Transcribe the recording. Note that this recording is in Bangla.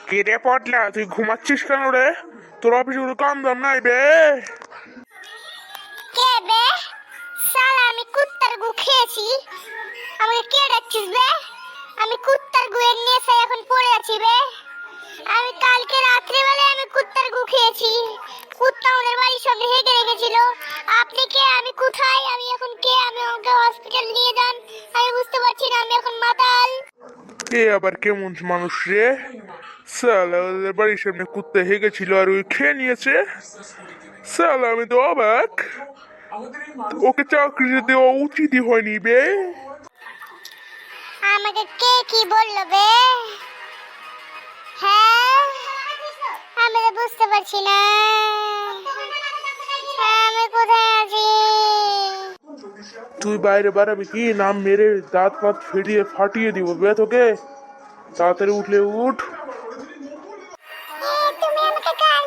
কে রে পটলা, তুই ঘুমাচ্ছিস কেন রে? তোর অফিসে কোনো কাম দাম নাই বে? কে বে? শালা আমি কুত্তার গু খেয়েছি, আমাকে কে ডাকছিস বে? আমি কুত্তার গুয়ের নেশে এখন পড়ে আছি বে। আমি কালকে রাত্রিবেলায় আমি কুত্তার গু খেয়েছি। কুত্তা ওদের বাড়ির সামনে হেগে রেখেছিল। আপনি কে? আমি কোথায়? আমি এখন কে? আমি আমাকে হসপিটাল নিয়ে যান। আমি বুঝতে পারছি না, আমি এখন মাতাল। এ আবার কেমন মানুষ রে? সালা ওদের বাড়ির সামনে কুত্তা হেগেছিল আর ওই খেয়ে নিয়েছে। সালা আমি তো অবাক। ওকে চাকরি দেওয়া উচিতই হয়নি বে। আমাকে কে কি বললো বে? হ্যাঁ, আমি তো বুঝতে পারছি না আমি কোথায় আছি। তুই বাইরে বাড়াবি কি? নাম মেরে দাঁত ফাত ফাটিয়ে দিব বে তোকে। তাড়াতাড়ি উঠলে উঠ। তুমি আমাকে গাল